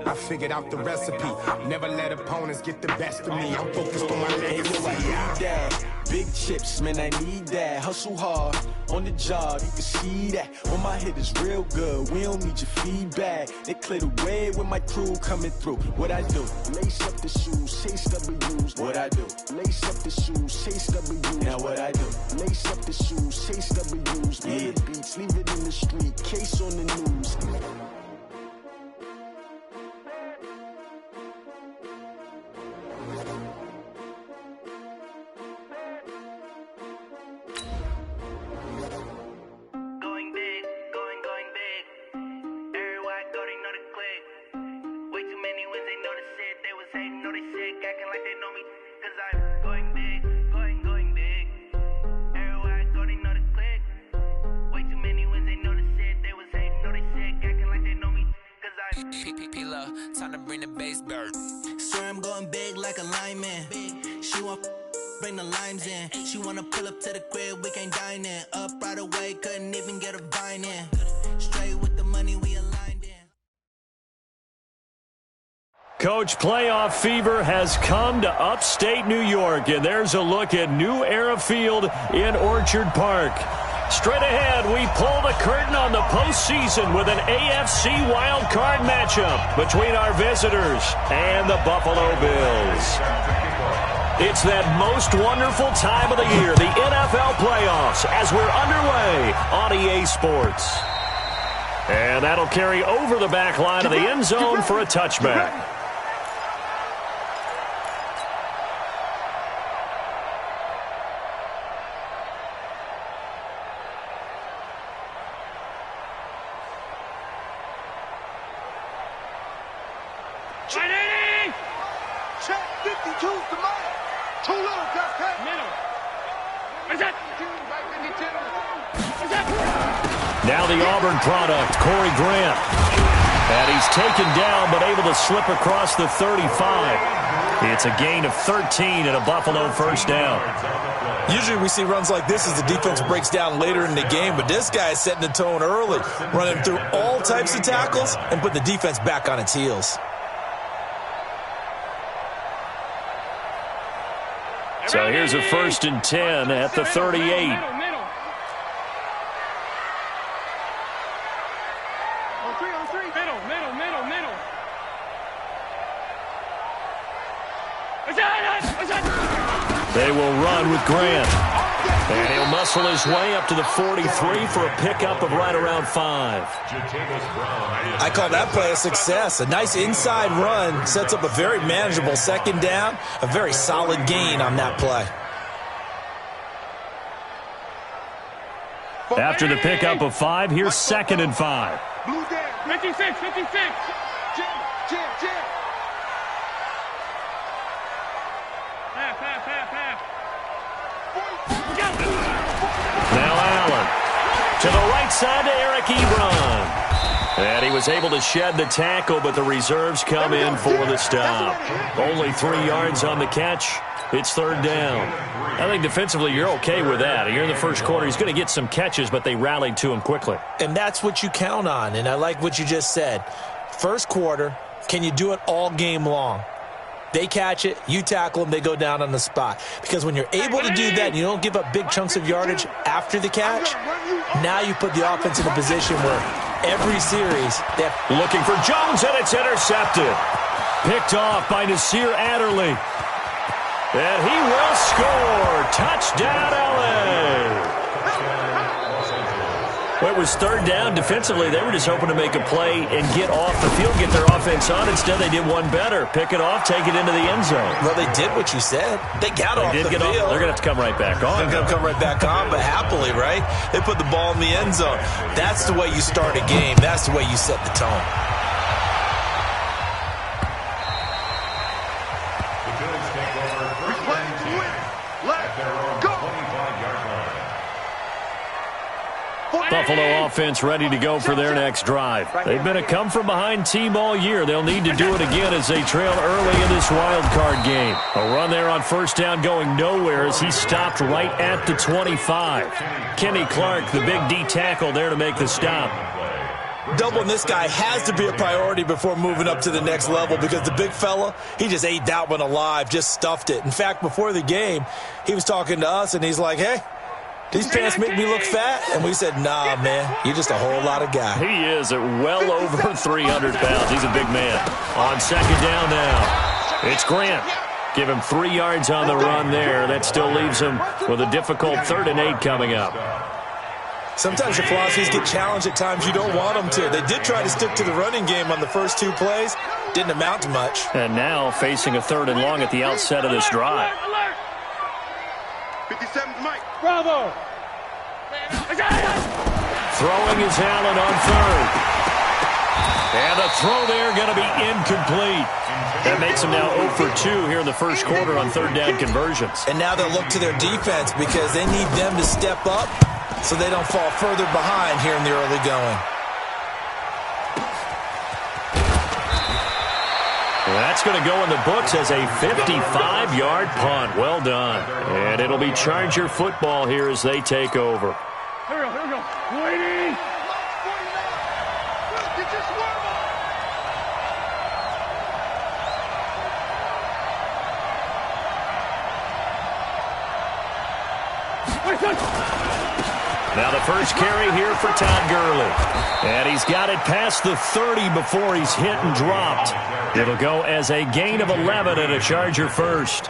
I figured out the recipe. Never let opponents get the best of me. I'm focused on my legacy. Big chips, man, I need that. Hustle hard on the job, you can see that. When my hit is real good, we don't need your feedback. They clear the way with my crew coming through. What I do? Lace up the shoes, chase W's. What I do? Lace up the shoes, chase W's. Now what I do? Lace up the shoes, chase W's. Yeah. The beats, leave it in the street, case on the news. Time to bring the bass bird. Sir, I'm going big like a lineman. She want bring the limes in. She wanna pull up to the crib, we can't dine in. Up right away, couldn't even get a vine in. Straight with the money, we aligned in. Coach, playoff fever has come to upstate New York, and there's a look at New Era Field in Orchard Park. Straight ahead, we pull the curtain on the postseason with an AFC wildcard matchup between our visitors and the Buffalo Bills. It's that most wonderful time of the year, the NFL playoffs, as we're underway on EA Sports. And that'll carry over the back line of the end zone for a touchback. Check 52 to mine. Too low, got that. Middle. Is that? Now the Auburn product, Corey Grant. And he's taken down but able to slip across the 35. It's a gain of 13 and a Buffalo first down. Usually we see runs like this as the defense breaks down later in the game, but this guy is setting the tone early, running through all types of tackles and put the defense back on its heels. So here's a 1st and 10 at the 38. Middle. On three. Middle. They will run with Grant. And he'll muscle his way up to the 43 for a pickup of right around 5. I call that play a success. A nice inside run sets up a very manageable second down, a very solid gain on that play. After the pickup of 5, here's 2nd and 5. Blue down. 56. Jam. Half. Now Allen to the right side to Eric Ebron. And he was able to shed the tackle, but the reserves come in for the stop. Only 3 yards on the catch. It's 3rd down. I think defensively you're okay with that. You're in the first quarter. He's going to get some catches, but they rallied to him quickly. And that's what you count on, and I like what you just said. First quarter, can you do it all game long? They catch it, you tackle them, they go down on the spot. Because when you're able to do that and you don't give up big chunks of yardage after the catch, now you put the offense in a position where every series they're looking for Jones, and it's intercepted. Picked off by Nasir Adderley. And he will score. Touchdown, LA. Well, it was 3rd down. Defensively, they were just hoping to make a play and get off the field, get their offense on. Instead, they did one better. Pick it off, take it into the end zone. Well, they did what you said. They got off the field. They're going to have to come right back on. They're going to come right back on, but happily, right? They put the ball in the end zone. That's the way you start a game. That's the way you set the tone. Buffalo offense ready to go for their next drive. They've been a come-from-behind team all year. They'll need to do it again as they trail early in this wild card game. A run there on 1st down going nowhere as he stopped right at the 25. Kenny Clark, the big D tackle there to make the stop. Doubling this guy has to be a priority before moving up to the next level because the big fella, he just ate that one alive, just stuffed it. In fact, before the game, he was talking to us, and he's like, hey, these pants make me look fat? And we said, nah, man, you're just a whole lot of guy. He is at well over 300 pounds. He's a big man. On second down now, it's Grant. Give him 3 yards on the run there. That still leaves him with a difficult 3rd and 8 coming up. Sometimes your philosophies get challenged at times you don't want them to. They did try to stick to the running game on the first 2 plays. Didn't amount to much. And now facing a 3rd and long at the outset of this drive. 57 Mike. Bravo. Throwing is Allen on 3rd. And the throw there going to be incomplete. That makes him now 0 for 2 here in the first quarter on 3rd down conversions. And now they'll look to their defense because they need them to step up so they don't fall further behind here in the early going. That's going to go in the books as a 55-yard punt. Well done. And it'll be Charger football here as they take over. Here we go. Waiting. Now the first carry here for Todd Gurley. And he's got it past the 30 before he's hit and dropped. It'll go as a gain of 11 and a Charger first.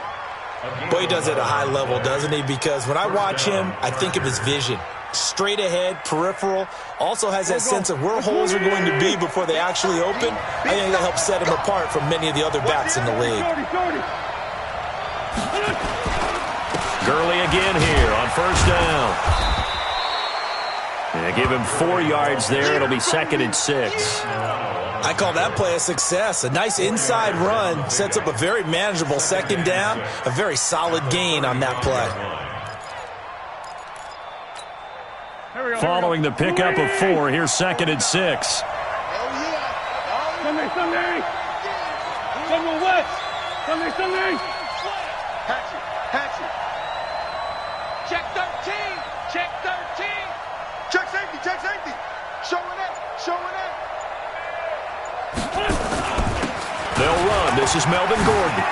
Boy, he does it at a high level, doesn't he? Because when I watch him, I think of his vision. Straight ahead, peripheral. Also has that sense of where holes are going to be before they actually open. I think that helps set him apart from many of the other backs in the league. Gurley again here on first down. And give him 4 yards there. It'll be 2nd and 6. I call that play a success. A nice inside run sets up a very manageable 2nd down. A very solid gain on that play. Following the pickup of 4, here's 2nd and 6. Sunday. Sunday West. Sunday. Patchy. Check 13. Check 13. Check safety. Showing it. They'll run. This is Melvin Gordon.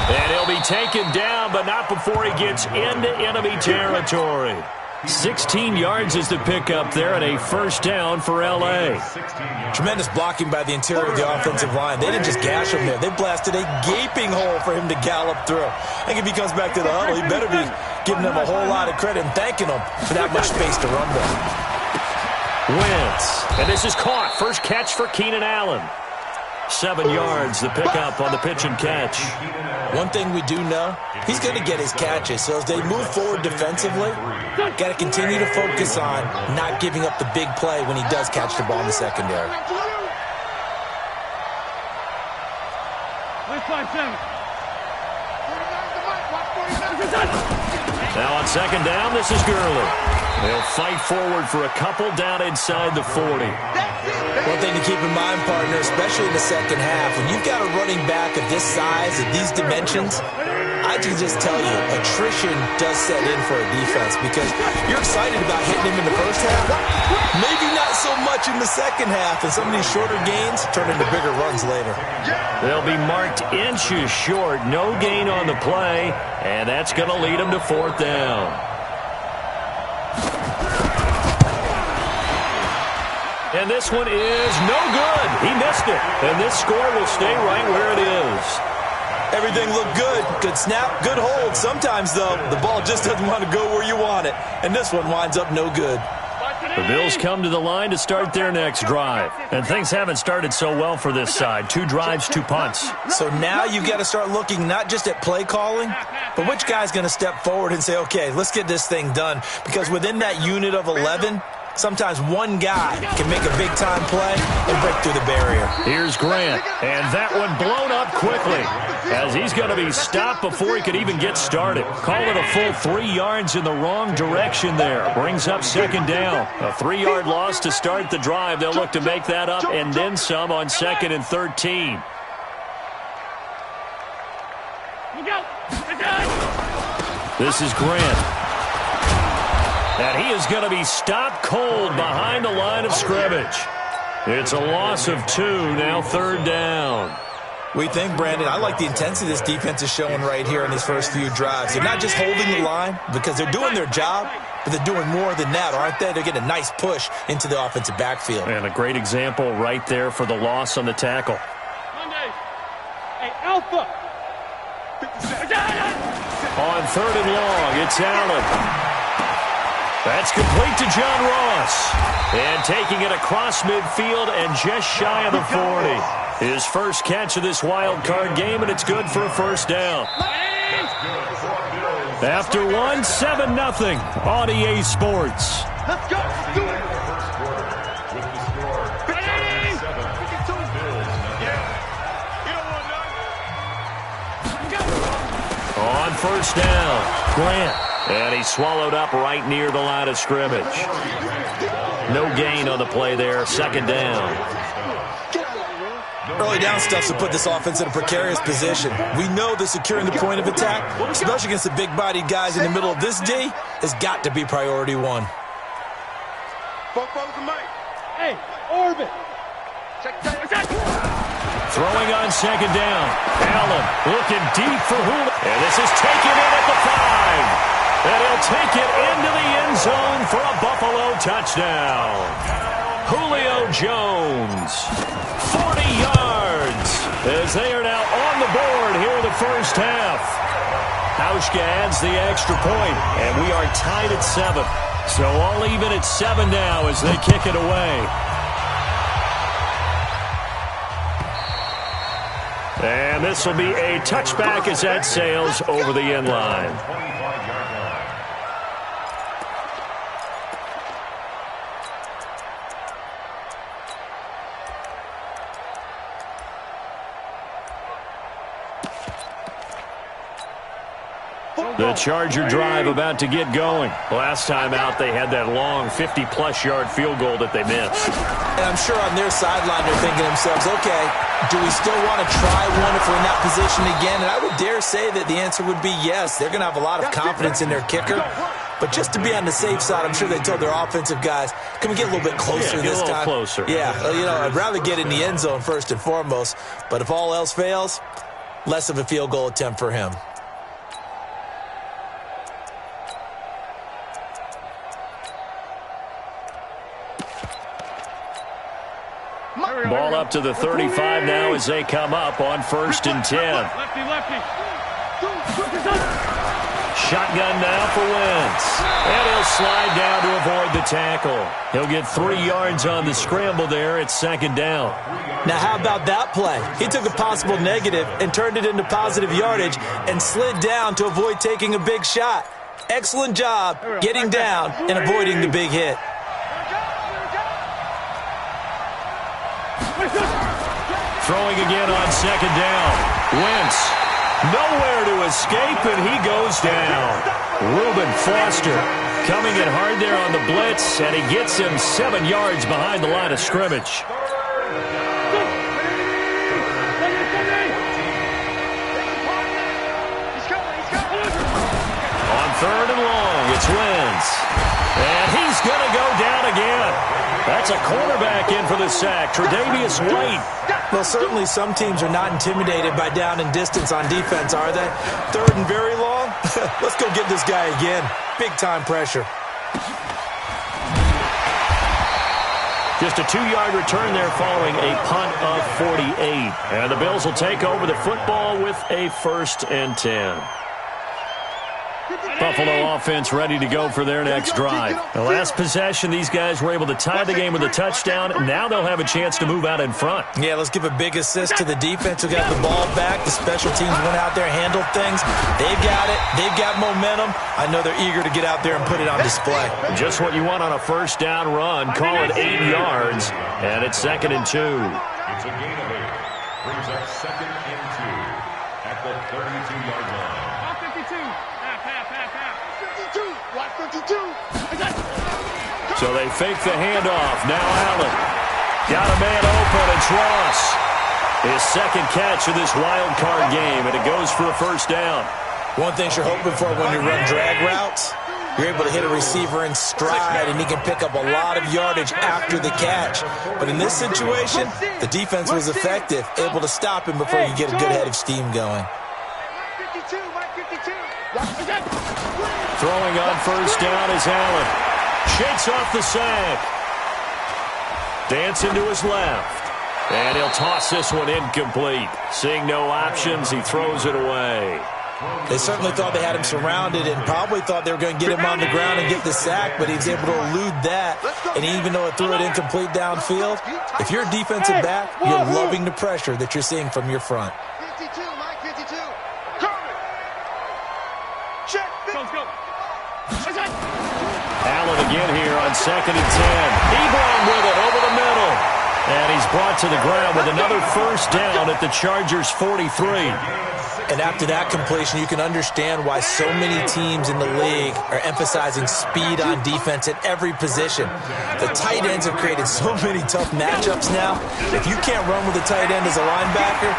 And he'll be taken down, but not before he gets into enemy territory. 16 yards is the pickup there and a first down for L.A. Tremendous blocking by the interior of the offensive line. They didn't just gash him there. They blasted a gaping hole for him to gallop through. I think if he comes back to the huddle, he better be giving them a whole lot of credit and thanking them for that much space to run with. Wentz. And this is caught. First catch for Keenan Allen. 7 yards, the pickup on the pitch and catch. One thing we do know, he's going to get his catches. So as they move forward defensively, got to continue to focus on not giving up the big play when he does catch the ball in the secondary. Now on second down, this is Gurley. They'll fight forward for a couple down inside the 40. One thing to keep in mind, partner, especially in the second half, when you've got a running back of this size, of these dimensions, I can just tell you, attrition does set in for a defense because you're excited about hitting him in the first half, maybe not so much in the second half, and some of these shorter gains turn into bigger runs later. They'll be marked inches short, no gain on the play, and that's going to lead them to 4th down. And this one is no good. He missed it. And this score will stay right where it is. Everything looked good. Good snap, good hold. Sometimes, though, the ball just doesn't want to go where you want it. And this one winds up no good. The Bills come to the line to start their next drive. And things haven't started so well for this side. 2 drives, 2 punts. So now you've got to start looking not just at play calling, but which guy's going to step forward and say, okay, let's get this thing done. Because within that unit of 11, sometimes one guy can make a big-time play and break through the barrier. Here's Grant, and that one blown up quickly as he's going to be stopped before he could even get started. Call it a full 3 yards in the wrong direction there. Brings up second down. A 3-yard loss to start the drive. They'll look to make that up and then some on 2nd and 13. This is Grant. And he is going to be stopped cold behind the line of scrimmage. It's a loss of 2, now 3rd down. We think, Brandon, I like the intensity this defense is showing right here in these first few drives. They're not just holding the line because they're doing their job, but they're doing more than that, aren't they? They're getting a nice push into the offensive backfield. And a great example right there for the loss on the tackle. Hey, Alpha. On 3rd and long, it's Allen. That's complete to John Ross. And taking it across midfield and just shy of the 40. His first catch of this wild card game, and it's good for a 1st down. After 1, 7-0 on EA Sports. Let's go. Let's do it. On 1st down, Grant. And he swallowed up right near the line of scrimmage. No gain on the play there, 2nd down. Early down stuff to put this offense in a precarious position. We know that securing the point of attack, especially against the big-bodied guys in the middle of this D, has got to be priority 1. Hey, orbit. Throwing on 2nd down. Allen looking deep for Julio. And this is taken in at the 5. And he'll take it into the end zone for a Buffalo touchdown. Julio Jones, 40 yards, as they are now on the board here in the first half. Hauschka adds the extra point, and we are tied at 7. So all even at 7 now as they kick it away. And this will be a touchback as that sails over the end line. The Charger drive about to get going. Last time out, they had that long 50-plus yard field goal that they missed. And I'm sure on their sideline they're thinking to themselves, okay, do we still want to try one if we're in that position again? And I would dare say that the answer would be yes. They're going to have a lot of confidence in their kicker. But just to be on the safe side, I'm sure they told their offensive guys, can we get a little bit closer this time? Closer. Yeah, I'd rather get in the end zone first and foremost. But if all else fails, less of a field goal attempt for him. Ball up to the 35 now as they come up on 1st and 10. Lefty. Shotgun now for Wentz. And he'll slide down to avoid the tackle. He'll get 3 yards on the scramble there at 2nd down. Now, how about that play? He took a possible negative and turned it into positive yardage and slid down to avoid taking a big shot. Excellent job getting down and avoiding the big hit. Throwing again on 2nd down. Wentz nowhere to escape, and he goes down. Reuben Foster coming in hard there on the blitz, and he gets him 7 yards behind the line of scrimmage. On 3rd and long, it's Wentz. And he's going to go down again. That's a cornerback in for the sack, Tre'Davious White. Well, certainly some teams are not intimidated by down and distance on defense, are they? 3rd and very long? Let's go get this guy again. Big-time pressure. Just a 2-yard return there following a punt of 48. And the Bills will take over the football with a 1st and 10. Buffalo offense ready to go for their next drive. The last possession, these guys were able to tie the game with a touchdown. Now they'll have a chance to move out in front. Yeah, let's give a big assist to the defense who got the ball back. The special teams went out there, handled things. They've got it. They've got momentum. I know they're eager to get out there and put it on display. Just what you want on a 1st down run. Call it 8 yards, and it's 2nd and 2. It's a gain of 8. Brings up 2nd and 2 at the 32-yard line. 52. So they fake the handoff. Now Allen. Got a man open. It's Ross. His 2nd catch of this wild card game, and it goes for a 1st down. One thing you're hoping for when you run drag routes You're able to hit a receiver in stride, and he can pick up a lot of yardage after the catch. But in this situation, the defense was effective, able to stop him before he could get a good head of steam going. Throwing on first down is Allen. Shakes off the sack. Dancing to his left. And he'll toss this one incomplete. Seeing no options, he throws it away. They certainly thought they had him surrounded and probably thought they were going to get him on the ground and get the sack, but he was able to elude that. And even though it threw it incomplete downfield, if you're a defensive back, you're loving the pressure that you're seeing from your front. 52, Mike, 52. Check. Go. Allen again here on 2nd and 10. Ebron with it over the middle. And he's brought to the ground with another first down at the Chargers' 43. And after that completion, you can understand why so many teams in the league are emphasizing speed on defense at every position. The tight ends have created so many tough matchups now. If you can't run with a tight end as a linebacker,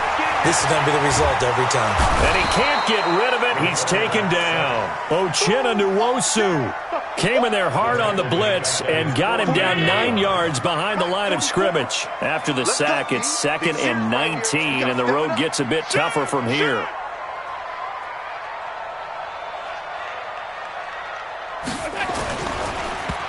this is going to be the result every time. And he can't get rid of it. He's taken down. Uchenna Nwosu came in there hard on the blitz and got him down 9 yards behind the line of scrimmage. After the sack, it's 2nd and 19, and the road gets a bit tougher from here.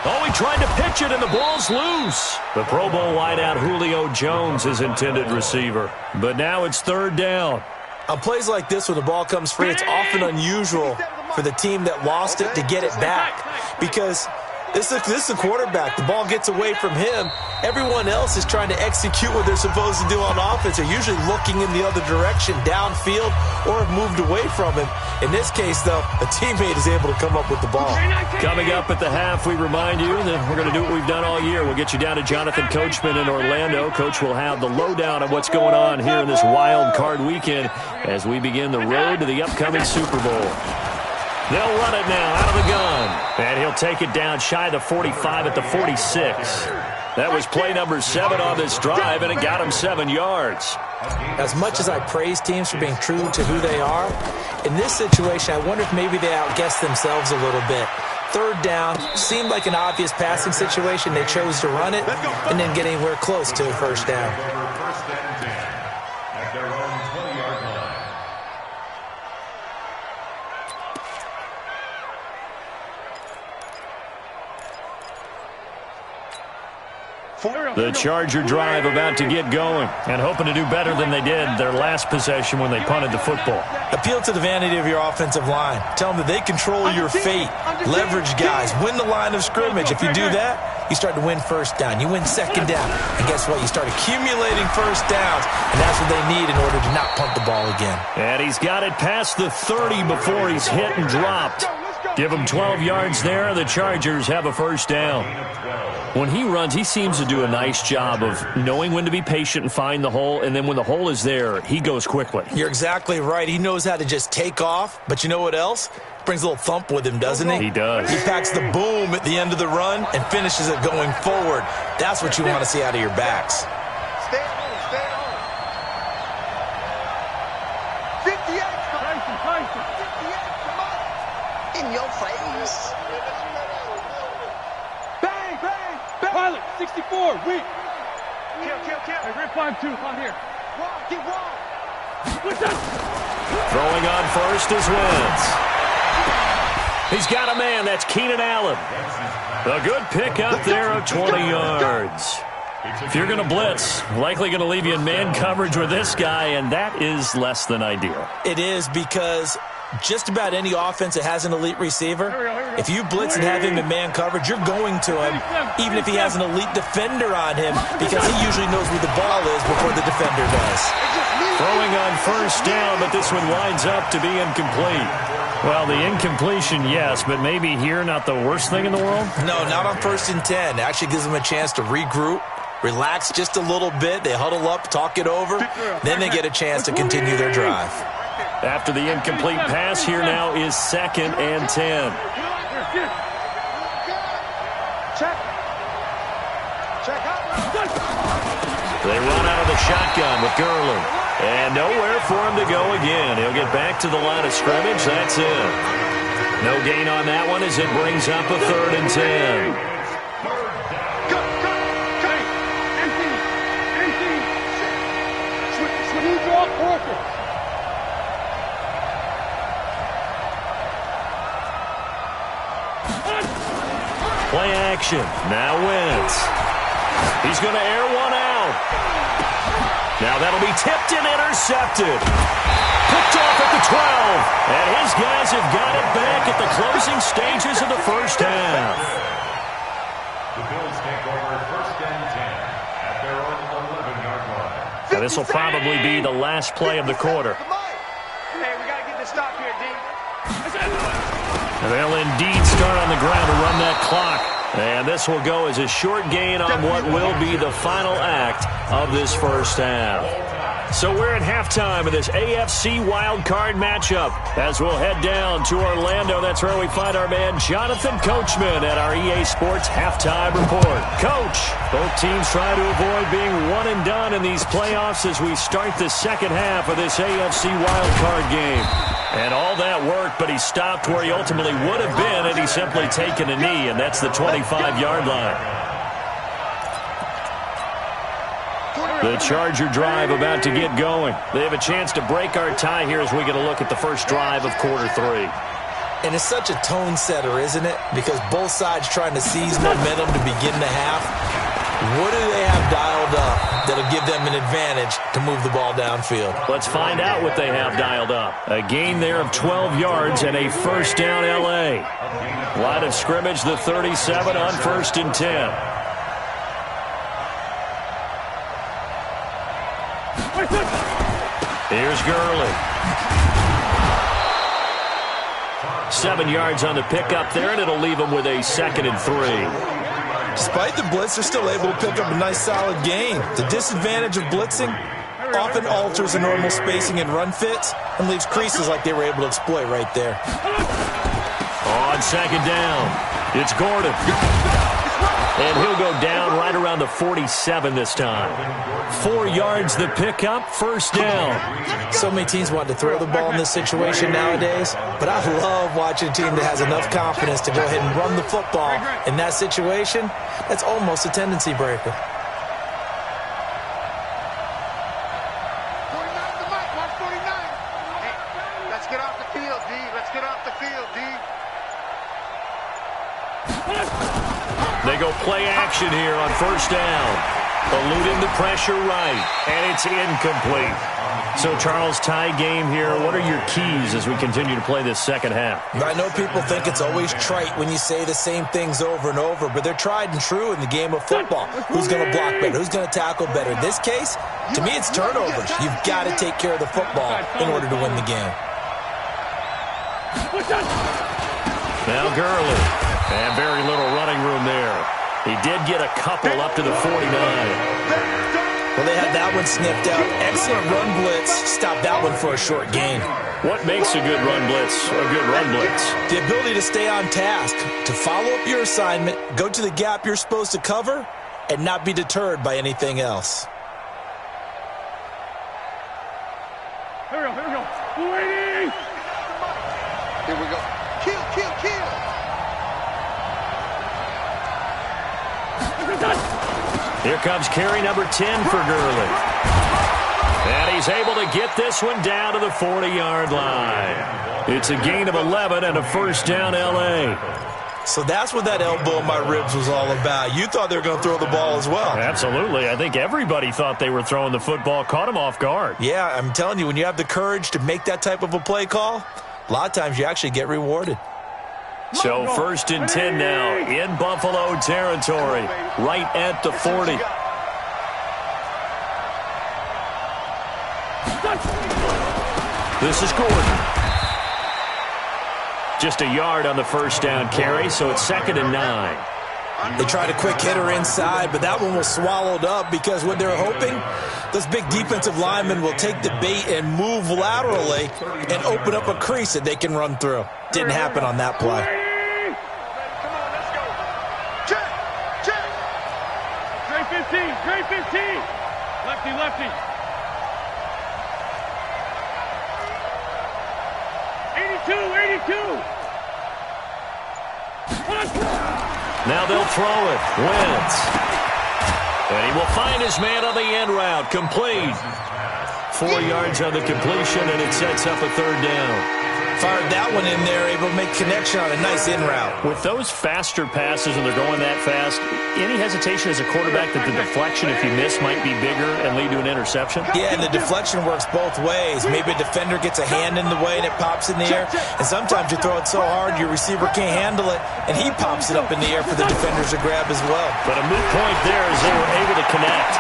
Oh, he tried to pitch it, and the ball's loose. The Pro Bowl wideout Julio Jones is intended receiver. But now it's 3rd down. On plays like this where the ball comes free, it's often unusual for the team that lost it to get it back because this is the quarterback. The ball gets away from him. Everyone else is trying to execute what they're supposed to do on offense. They're usually looking in the other direction, downfield, or have moved away from him. In this case, though, a teammate is able to come up with the ball. Coming up at the half, we remind you that we're going to do what we've done all year. We'll get you down to Jonathan Coachman in Orlando. Coach will have the lowdown of what's going on here in this wild card weekend as we begin the road to the upcoming Super Bowl. They'll run it now out of the gun. And he'll take it down shy of the 45 at the 46. That was play number 7 on this drive, and it got him 7 yards. As much as I praise teams for being true to who they are, in this situation, I wonder if maybe they outguessed themselves a little bit. 3rd down seemed like an obvious passing situation. They chose to run it and didn't get anywhere close to a first down. At their own 20-yard line. The Charger drive about to get going and hoping to do better than they did their last possession when they punted the football. Appeal to the vanity of your offensive line. Tell them that they control your fate. Leverage guys. Win the line of scrimmage. If you do that, you start to win first down. You win second down. And guess what? You start accumulating first downs. And that's what they need in order to not punt the ball again. And he's got it past the 30 before he's hit and dropped. Give him 12 yards there. The Chargers have a first down. When he runs, he seems to do a nice job of knowing when to be patient and find the hole, and then when the hole is there, he goes quickly. You're exactly right. He knows how to just take off, but you know what else? Brings a little thump with him, doesn't he? He does. He packs the boom at the end of the run and finishes it going forward. That's what you want to see out of your backs. Stay on, stay on. 58, come on. In your face. Bang, bang, bang. Pilot, 64, weak. Kill. Hey, rip 5-2, on here. Get wrong. Throwing on first is Wentz. He's got a man. That's Keenan Allen. A good pickup there of 20 yards. If you're going to blitz, likely going to leave you in man coverage with this guy, and that is less than ideal. It is because just about any offense that has an elite receiver, if you blitz and have him in man coverage, you're going to him, even if he has an elite defender on him, because he usually knows where the ball is before the defender does. Throwing on first down, but this one winds up to be incomplete. Well, the incompletion, yes, but maybe here not the worst thing in the world? No, not on 1st and 10. It actually gives them a chance to regroup, relax just a little bit. They huddle up, talk it over. Then they get a chance to continue their drive. After the incomplete pass, here now is 2nd and 10. They run out of the shotgun with Garland. And nowhere for him to go again. He'll get back to the line of scrimmage. That's it. No gain on that one as it brings up a 3rd and 10. Play action. Now Wentz. He's going to air one out. Now that'll be tipped and intercepted. Picked off at the 12. And his guys have got it back at the closing stages of the first half. The Bills take over 1st and 10 at their own 11-yard line. Now this will probably be the last play of the quarter. Hey, we got to get the stop here, D. And they'll indeed start on the ground to run that clock. And this will go as a short gain on what will be the final act of this first half. So we're at halftime of this AFC wildcard matchup. As we'll head down to Orlando, that's where we find our man Jonathan Coachman at our EA Sports Halftime Report. Coach, both teams try to avoid being one and done in these playoffs as we start the second half of this AFC wildcard game. And all that worked, but he stopped where he ultimately would have been had he simply taken a knee, and that's the 25-yard line. The Charger drive about to get going. They have a chance to break our tie here as we get a look at the first drive of quarter 3. And it's such a tone setter, isn't it? Because both sides trying to seize momentum to begin the half. What do they have dialed up that'll give them an advantage to move the ball downfield? Let's find out what they have dialed up. A gain there of 12 yards and a first down L.A. Line of scrimmage, the 37 on 1st and 10. Here's Gurley. 7 yards on the pickup there, and it'll leave him with a 2nd and 3. Despite the blitz, they're still able to pick up a nice solid gain. The disadvantage of blitzing often alters the normal spacing and run fits and leaves creases like they were able to exploit right there. On 2nd down, it's Gordon. And he'll go down right around the 47 this time. 4 yards the pickup, first down. So many teams want to throw the ball in this situation nowadays, but I love watching a team that has enough confidence to go ahead and run the football in that situation. That's almost a tendency breaker. Let's get off the field, D. Let's get off the field, D. They go play action here on first down. Eluding the pressure right, and it's incomplete. So, Charles, tie game here. What are your keys as we continue to play this second half? I know people think it's always trite when you say the same things over and over, but they're tried and true in the game of football. Who's going to block better? Who's going to tackle better? In this case, to me, it's turnovers. You've got to take care of the football in order to win the game. Now Gurley, and very little running room there. He did get a couple up to the 49. Well, they had that one sniffed out. Excellent run blitz. Stop that one for a short gain. What makes a good run blitz a good run blitz? The ability to stay on task, to follow up your assignment, go to the gap you're supposed to cover, and not be deterred by anything else. Here we go. Waiting! Here we go. Kill, kill, kill! Here comes carry number 10 for Gurley. And he's able to get this one down to the 40-yard line. It's a gain of 11 and a first down L.A. So that's what that elbow in my ribs was all about. You thought they were going to throw the ball as well. Absolutely. I think everybody thought they were throwing the football, caught him off guard. Yeah, I'm telling you, when you have the courage to make that type of a play call, a lot of times you actually get rewarded. So 1st and 10 now in Buffalo territory, right at the 40. This is Gordon. Just a yard on the first down carry, so it's 2nd and 9. They tried a quick hitter inside, but that one was swallowed up because what they're hoping, those big defensive linemen will take the bait and move laterally and open up a crease that they can run through. Didn't happen on that play. Great 15. Lefty, lefty. 82. Now they'll throw it. Wentz. And he will find his man on the end route. Complete. 4 yards on the completion, and it sets up a third down. Fired that one in there, able to make connection on a nice in route. With those faster passes when they're going that fast, any hesitation as a quarterback that the deflection, if you miss, might be bigger and lead to an interception? Yeah, and the deflection works both ways. Maybe a defender gets a hand in the way and it pops in the air. And sometimes you throw it so hard your receiver can't handle it, and he pops it up in the air for the defenders to grab as well. But a moot point there as they were able to connect.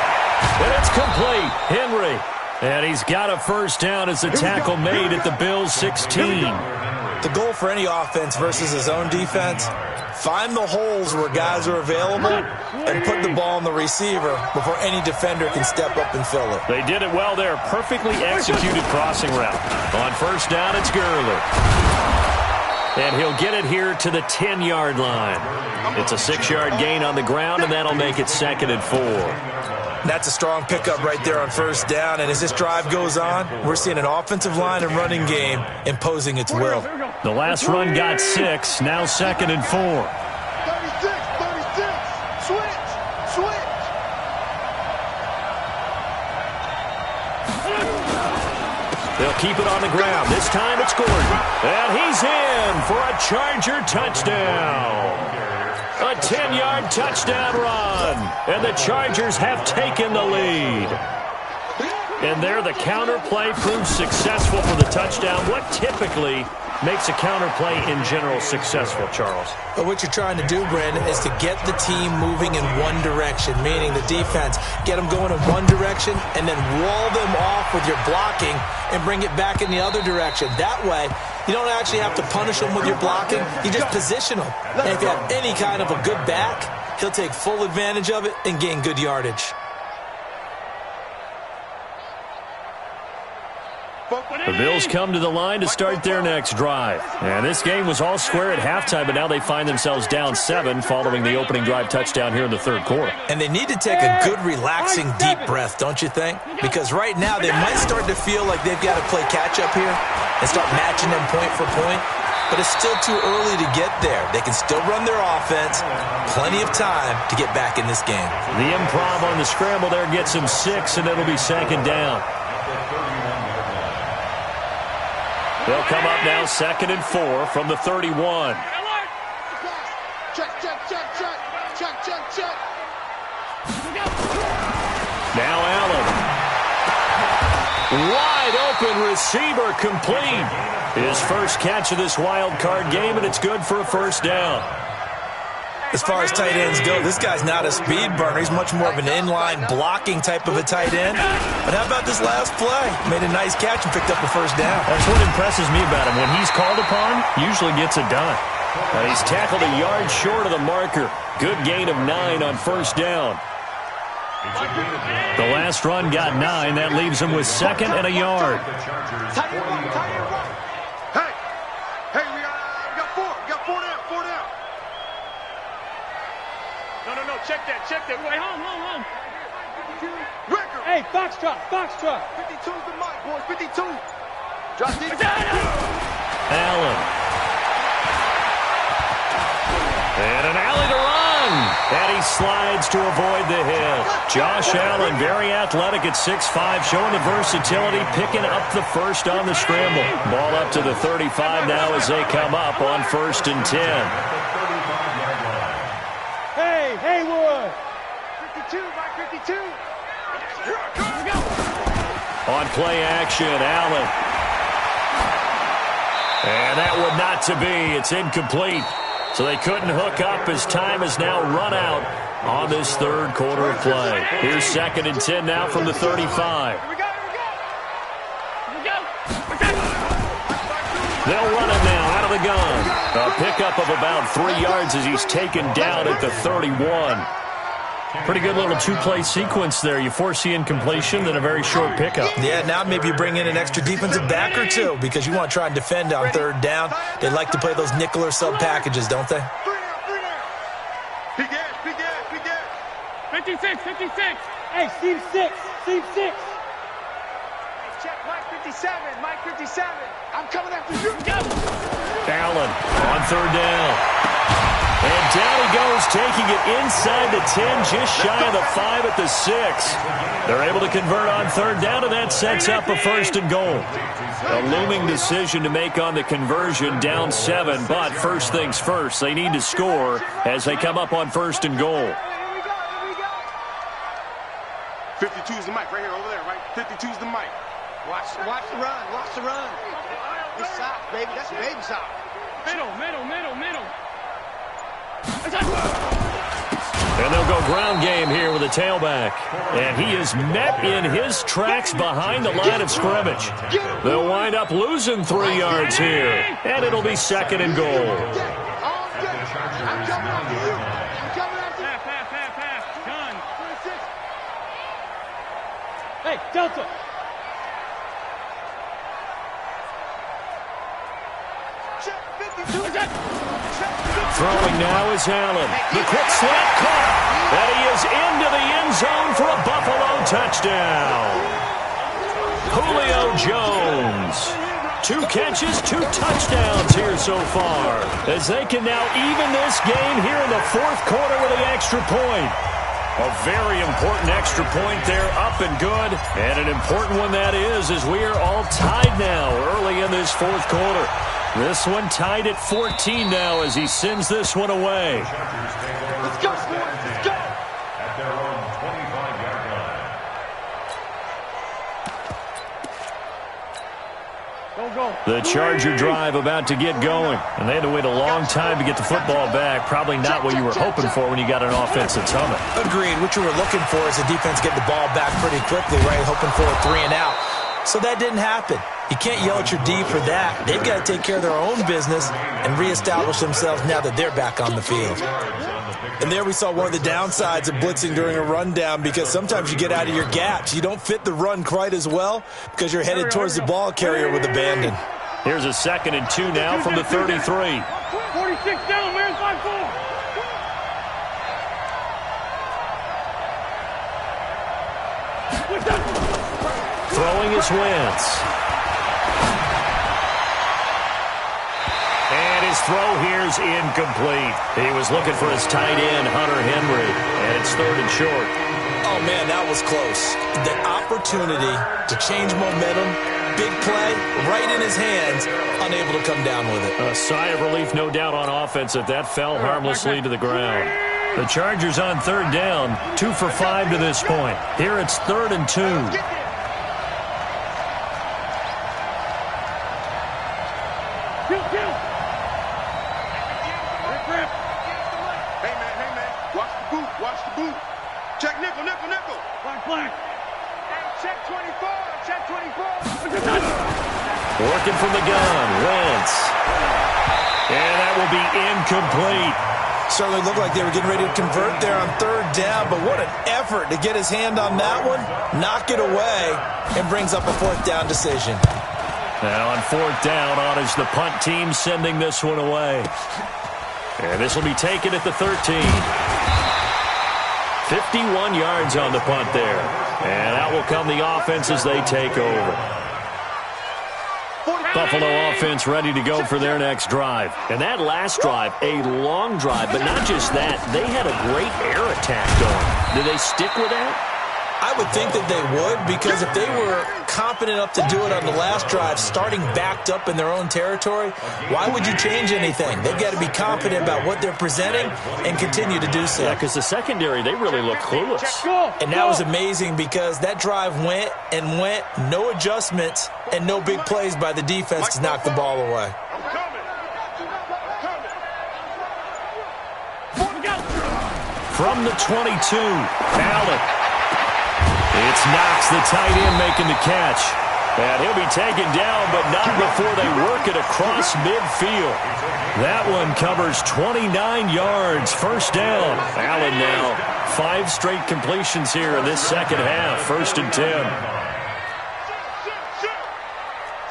And it's complete. Henry. And he's got a first down as the tackle made at the Bills' 16. The goal for any offense versus his own defense, find the holes where guys are available and put the ball on the receiver before any defender can step up and fill it. They did it well there. Perfectly executed crossing route. On first down, it's Gurley. And he'll get it here to the 10-yard line. It's a 6-yard gain on the ground, and that'll make it 2nd and 4. That's a strong pickup right there on first down. And as this drive goes on, we're seeing an offensive line and running game imposing its will. The last run got 6. Now 2nd and 4. 36, 36. Switch. They'll keep it on the ground. This time it's Gordon. And he's in for a Charger touchdown. A 10-yard touchdown run. And the Chargers have taken the lead. And there the counter play proves successful for the touchdown. What typically makes a counter play in general successful, Charles? But what you're trying to do, Brandon, is to get the team moving in one direction, meaning the defense, get them going in one direction and then wall them off with your blocking and bring it back in the other direction. That way, you don't actually have to punish them with your blocking. You just position them. And if you have any kind of a good back, he'll take full advantage of it and gain good yardage. The Bills come to the line to start their next drive. And this game was all square at halftime, but now they find themselves down 7 following the opening drive touchdown here in the third quarter. And they need to take a good, relaxing, deep breath, don't you think? Because right now they might start to feel like they've got to play catch-up here and start matching them point for point. But it's still too early to get there. They can still run their offense. Plenty of time to get back in this game. The improv on the scramble there gets him 6, and it'll be 2nd down. They'll come up now 2nd and 4 from the 31. Check. Now Allen. Wide open receiver complete. His first catch of this wild card game, and it's good for a first down. As far as tight ends go, this guy's not a speed burner. He's much more of an inline blocking type of a tight end. But how about this last play? Made a nice catch and picked up a first down. That's what impresses me about him. When he's called upon, usually gets it done. And he's tackled a yard short of the marker. Good gain of 9 on first down. The last run got 9. That leaves him with 2nd and a yard. Hey, we got 4. We got 4 down. No, check that. Wait, home. Record. Hey, Foxtrot. 52's the mic, boys. 52. Drop deep. Allen. And an alley to run. And he slides to avoid the hit. Josh Allen, very athletic at 6'5", showing the versatility, picking up the first on the scramble. Ball up to the 35 now as they come up on 1st and 10. Hey, Haywood. 52, Mike 52. Here we go. On play action, Allen. And that would not to be. It's incomplete. So they couldn't hook up as time has now run out on this third quarter of play. Here's 2nd and 10 now from the 35. Here we go. They'll run it now out of the gun. A pickup of about 3 yards as he's taken down at the 31. Pretty good little two-play sequence there. You foresee incompletion, then a very short pickup. Yeah, now maybe you bring in an extra defensive back or two because you want to try and defend on third down. They like to play those nickel or sub packages, don't they? 56. Hey, Steve 6. Check Mike 57. I'm coming after you. Allen on third down. And down he goes, taking it inside the 10, just shy of the 5 at the 6. They're able to convert on third down, and that sets up a first and goal. A looming decision to make on the conversion, down 7, but first things first, they need to score as they come up on first and goal. 52's the mic right here, over there, right? 52's the mic. Watch the run, watch the run. It's soft, baby, that's baby soft. Middle. And they'll go ground game here with a tailback. And he is met in his tracks behind the line of scrimmage. They'll wind up losing 3 yards here. And it'll be second and goal. Pass. Gun. Hey, Delta. Throwing now is Allen. The quick slant caught. And he is into the end zone for a Buffalo touchdown. Julio Jones. 2 catches, 2 touchdowns here so far, as they can now even this game here in the fourth quarter with the extra point. A very important extra point there, up and good. And an important one that is, as we are all tied now early in this fourth quarter. This one tied at 14 now as he sends this one away. Let's go, let's go. At their own 25-yard line. Go. The Charger drive about to get going. And they had to wait a long time to get the football back. Probably not what you were hoping for when you got an offense that's humming. Agreed. What you were looking for is the defense get the ball back pretty quickly, right? Hoping for a 3 and out. So that didn't happen. You can't yell at your D for that. They've got to take care of their own business and reestablish themselves now that they're back on the field. And there we saw one of the downsides of blitzing during a rundown, because sometimes you get out of your gaps. You don't fit the run quite as well because you're headed towards the ball carrier with abandon. Here's a 2nd and 2 now from the 33. 46 down, man, 5-4. Throwing is Wentz. And his throw here's incomplete. He was looking for his tight end, Hunter Henry, and it's 3rd and short. Oh, man, that was close. The opportunity to change momentum, big play, right in his hands, unable to come down with it. A sigh of relief, no doubt, on offense if that fell harmlessly to the ground. The Chargers on 3rd down, 2 for 5 to this point. Here it's 3rd and 2. Watch the boot. Check nickel. Black. Check 24. Working from the gun, Wentz. And that will be incomplete. Certainly looked like they were getting ready to convert there on 3rd down, but what an effort to get his hand on that one, knock it away, and brings up a 4th down decision. Now on 4th down, on is the punt team sending this one away. And this will be taken at the 13. 51 yards on the punt there. And out will come the offense as they take over. Buffalo offense ready to go for their next drive. And that last drive, a long drive, but not just that. They had a great air attack going. Did they stick with that? I would think that they would, because if they were confident enough to do it on the last drive, starting backed up in their own territory, why would you change anything? They've got to be confident about what they're presenting and continue to do so. Yeah, because the secondary, they really look clueless. And that was amazing, because that drive went, no adjustments, and no big plays by the defense to knock the ball away. From the 22, Allen. It's Knox, the tight end, making the catch. And he'll be taken down, but not before they work it across midfield. That one covers 29 yards. First down. Allen now. 5 straight completions here in this second half. 1st and 10.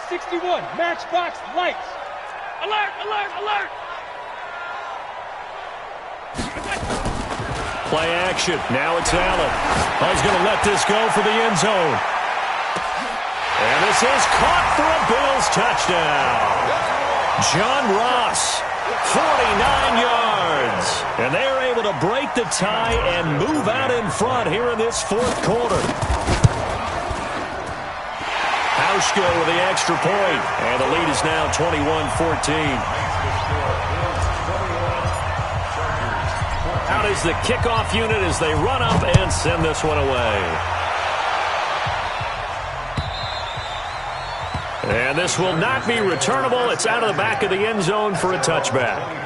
61, matchbox lights. Alert. Play action. Now it's Allen. He's going to let this go for the end zone. And this is caught for a Bills touchdown. John Ross 49 yards. And they are able to break the tie and move out in front here in this fourth quarter. Hauschka with the extra point. And the lead is now 21-14. Out is the kickoff unit as they run up and send this one away. And this will not be returnable. It's out of the back of the end zone for a touchback.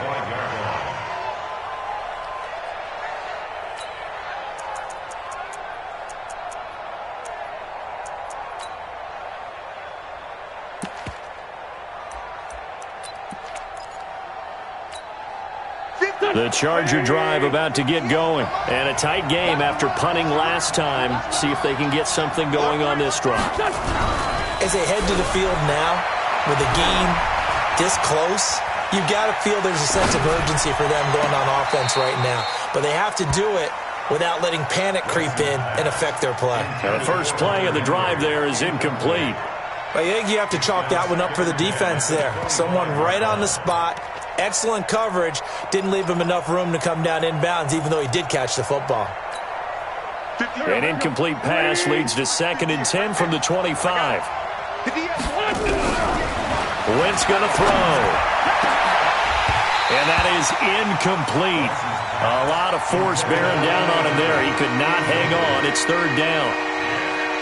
The Charger drive about to get going. And a tight game after punting last time. See if they can get something going on this drive. As they head to the field now, with the game this close, you've got to feel there's a sense of urgency for them going on offense right now. But they have to do it without letting panic creep in and affect their play. The first play of the drive there is incomplete. I think you have to chalk that one up for the defense there. Someone right on the spot. Excellent coverage. Didn't leave him enough room to come down inbounds, even though he did catch the football. An incomplete pass leads to 2nd and 10 from the 25. Wentz going to throw. And that is incomplete. A lot of force bearing down on him there. He could not hang on. It's 3rd down.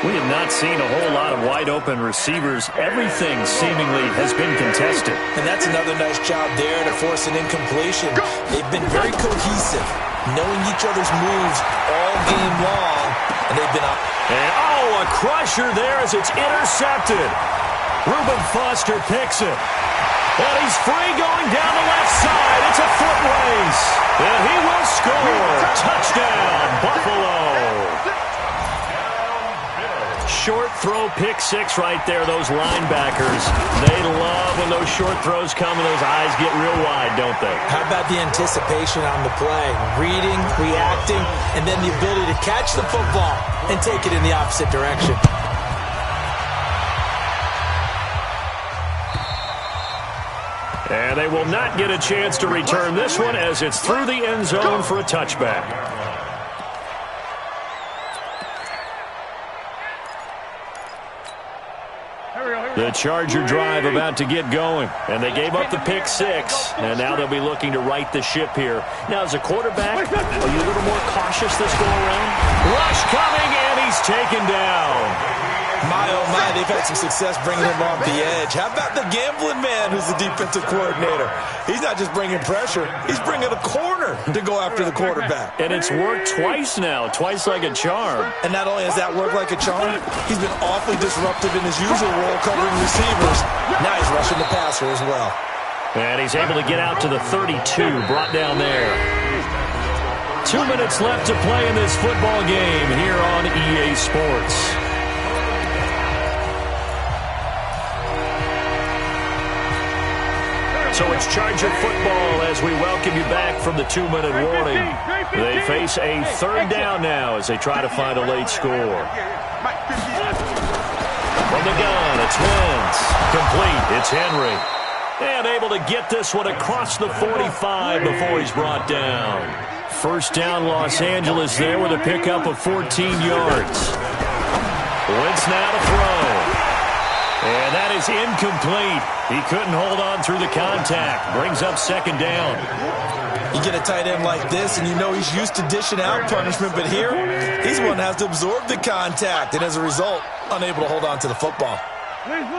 We have not seen a whole lot of wide-open receivers. Everything seemingly has been contested. And that's another nice job there to force an incompletion. They've been very cohesive, knowing each other's moves all game long, and they've been up. And, a crusher there as it's intercepted. Reuben Foster picks it. And he's free going down the left side. It's a foot race. And he will score. Touchdown, Buffalo. Short throw, pick six right there, those linebackers. They love when those short throws come and those eyes get real wide, don't they? How about the anticipation on the play? Reading, reacting, and then the ability to catch the football and take it in the opposite direction. And they will not get a chance to return this one as it's through the end zone for a touchback. The Charger drive about to get going, and they gave up the pick six, and now they'll be looking to right the ship here. Now, as a quarterback, are you a little more cautious this go-around? Rush coming, and he's taken down. My, oh my, they've had some success bringing him off the edge. How about the gambling man who's the defensive coordinator? He's not just bringing pressure, he's bringing a corner to go after the quarterback. And it's worked twice now, twice like a charm. And not only has that worked like a charm, he's been awfully disruptive in his usual role covering receivers. Now he's rushing the passer as well. And he's able to get out to the 32, brought down there. 2 minutes left to play in this football game here on EA Sports. So it's Charger football as we welcome you back from the 2-minute warning. They face a 3rd down now as they try to find a late score. From the gun, it's Wentz. Complete, it's Henry. And able to get this one across the 45 before he's brought down. 1st down, Los Angeles there with a pickup of 14 yards. Wentz now to throw. And that is incomplete. He couldn't hold on through the contact. Brings up 2nd down. You get a tight end like this, and you know he's used to dishing out punishment, but here, he's the one that has to absorb the contact, and as a result, unable to hold on to the football. Please.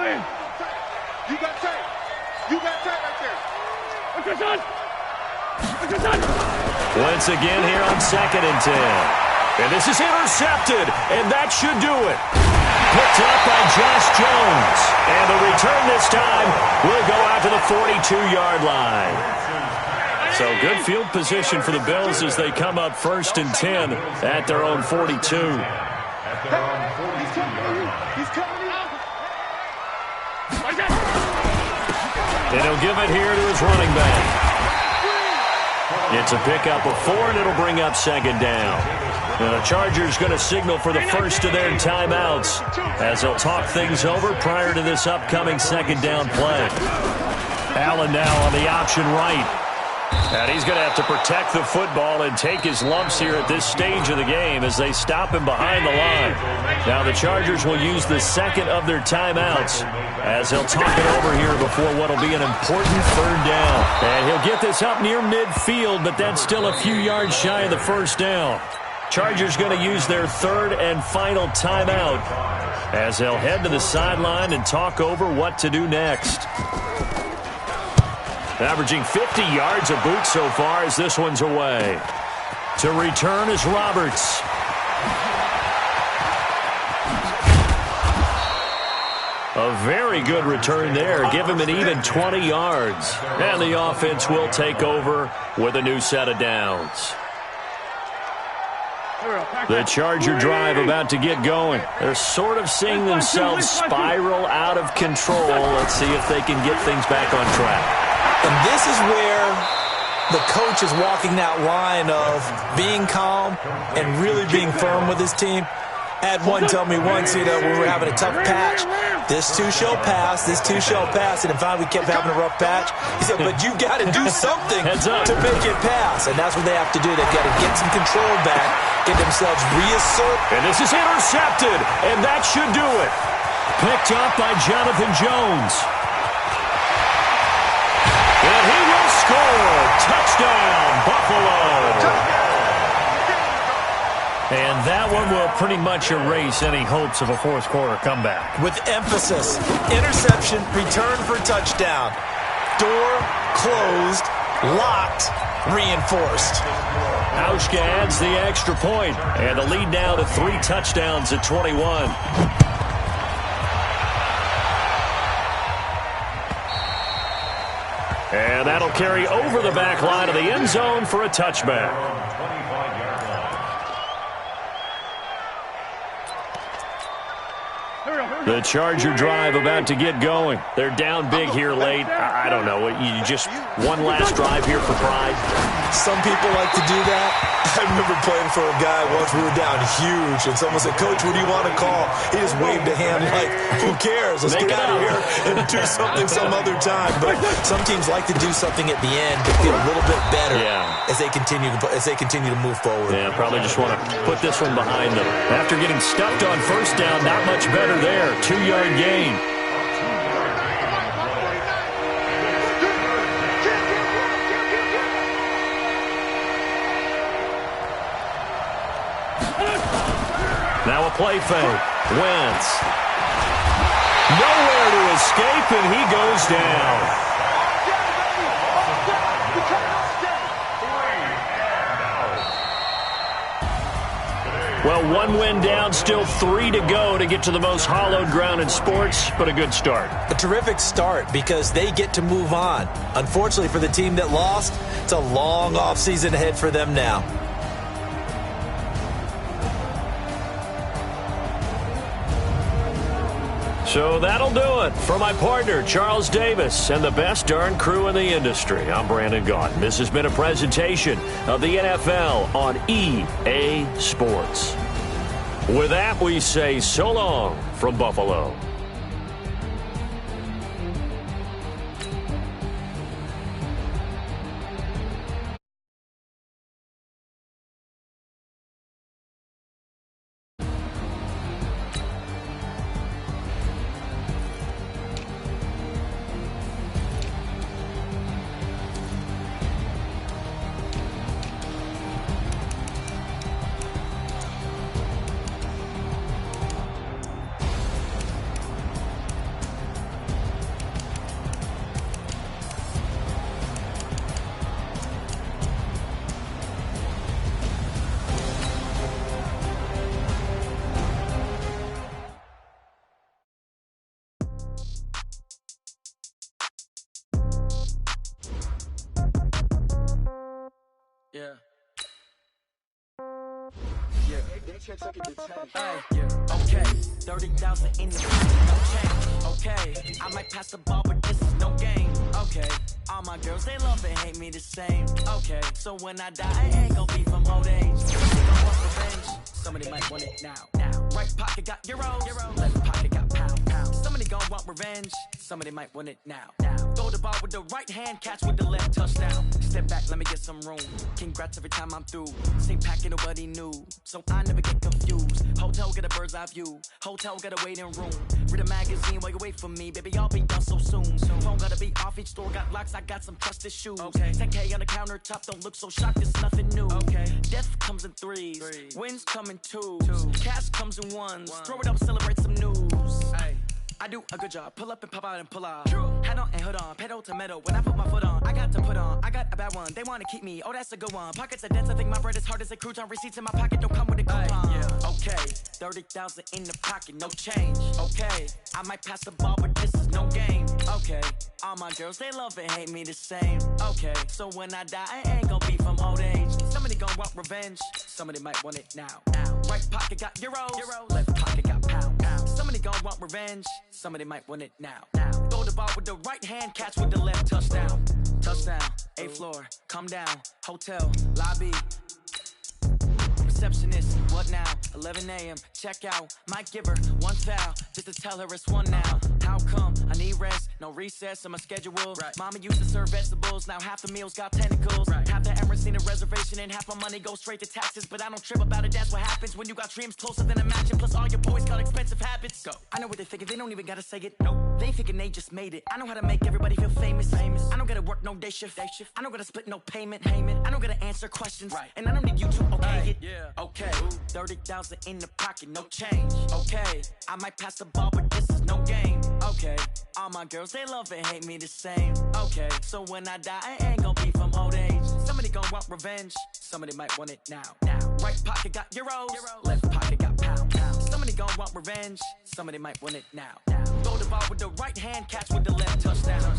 You got tight. You got tight right there. What's your son? Once again here on 2nd and 10. And this is intercepted, and that should do it. Picked up by Josh Jones. And the return this time will go out to the 42-yard line. So good field position for the Bills as they come up 1st and 10 at their own 42. He's coming out. And he'll give it here to his running back. It's a pickup of 4, and it'll bring up 2nd down. And the Chargers going to signal for the first of their timeouts as they'll talk things over prior to this upcoming 2nd down play. Allen now on the option right. And he's going to have to protect the football and take his lumps here at this stage of the game as they stop him behind the line. Now the Chargers will use the second of their timeouts as they'll talk it over here before what will be an important third down. And he'll get this up near midfield, but that's still a few yards shy of the first down. Chargers going to use their third and final timeout as they'll head to the sideline and talk over what to do next. Averaging 50 yards a boot so far as this one's away. To return is Roberts. A very good return there. Give him an even 20 yards. And the offense will take over with a new set of downs. The Charger drive about to get going. They're sort of seeing themselves spiral out of control. Let's see if they can get things back on track. And this is where the coach is walking that line of being calm and really being firm with his team. I had one tell me once, when we were having a tough patch, this too shall pass, this too shall pass. And finally we kept having a rough patch. He said, but you got to do something to make it pass. And that's what they have to do. They've got to get some control back, get themselves reassert. And this is intercepted, and that should do it. Picked up by Jonathan Jones. And he will score. Touchdown, Buffalo. And that one will pretty much erase any hopes of a fourth quarter comeback. With emphasis, interception, return for touchdown. Door closed, locked, reinforced. Hauschka adds the extra point, and the lead now to 3 touchdowns at 21. And that'll carry over the back line of the end zone for a touchback. The Charger drive about to get going. They're down big here late. I don't know. You just one last drive here for pride. Some people like to do that. I remember playing for a guy once. We were down huge, and someone said, Coach, what do you want to call? He just waved a hand like, who cares? Let's get out of here and do something some other time. But some teams like to do something at the end to feel a little bit better as they continue to move forward. Yeah, probably just want to put this one behind them. After getting stuffed on first down, not much better there. 2-yard gain. Now a play fake. Wentz. Nowhere to escape, and he goes down. Well, 1 win down, still 3 to go to get to the most hallowed ground in sports, but a good start. A terrific start because they get to move on. Unfortunately for the team that lost, it's a long offseason ahead for them now. So that'll do it. For my partner, Charles Davis, and the best darn crew in the industry, I'm Brandon Gaudin. This has been a presentation of the NFL on EA Sports. With that, we say so long from Buffalo. Okay, 30,000 in the bank, no change. Okay, I might pass the ball, but this is no game. Okay, all my girls, they love and hate me the same. Okay, so when I die, I ain't gon' be from old age. Somebody gon' want revenge, somebody might want it now. Right pocket got euros, left pocket got pound. Somebody gon' want revenge, somebody might want it now. Throw the ball with the right hand, catch with the left, touchdown. Step back, let me get some room. Congrats every time I'm through. Same packet, nobody knew, so I never get confused. Hotel get a bird's eye view. Hotel get a waiting room. Read a magazine while you wait for me, baby. I'll be done so soon. Phone gotta be off, each store got locks. I got some trusted shoes. Okay. 10K on the countertop, don't look so shocked. It's nothing new. Okay. Death comes in threes. Wins come in twos. Cash comes in ones. Throw it up, celebrate some news. Hey. I do a good job, pull up and pop out and pull out. Hat on and hood on, pedal to metal. When I put my foot on, I got to put on. I got a bad one, they wanna keep me. Oh, that's a good one. Pockets are dense, I think my bread is hard as a crouton. Receipts in my pocket don't come with a coupon. Yeah. Okay, 30,000 in the pocket, no change. Okay, I might pass the ball, but this is no game. Okay, all my girls, they love and hate me the same. Okay, so when I die, I ain't gon' be from old age. Somebody gon' want revenge, somebody might want it now. Right pocket got euros, left pocket got pound. Somebody gon' want revenge, somebody might want it now. Throw the ball with the right hand, catch with the left, touchdown. Touchdown, 8th floor, come down, hotel, lobby. Receptionist, what now? 11 a.m., check out. Might give her one foul, just to tell her it's one now. How come? I need rest, no recess in my schedule. Right. Mama used to serve vegetables, now half the meals got tentacles. Right. Half the Emirates need a reservation and half my money goes straight to taxes. But I don't trip about it, that's what happens when you got dreams closer than a mansion. Plus all your boys got expensive habits. Go. I know what they're thinking, they don't even gotta say it. Nope. They thinking they just made it. I know how to make everybody feel famous. I don't gotta work no day shift. I don't gotta split no payment. I don't gotta answer questions. Right. And I don't need you to okay it. Yeah. Okay, 30,000 in the pocket, no change. Okay, I might pass the ball, but this is no game. Okay, all my girls, they love and hate me the same. Okay, so when I die, I ain't gon' be from old age. Somebody gon' want revenge, somebody might want it now. Right pocket got euros, left pocket got pound. Somebody gon' want revenge, somebody might want it now. Throw the ball with the right hand, catch with the left, touchdown.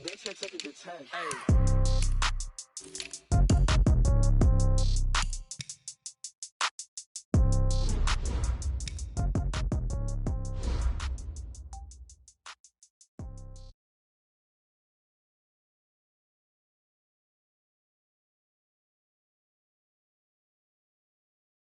They should take it to 10. Hey.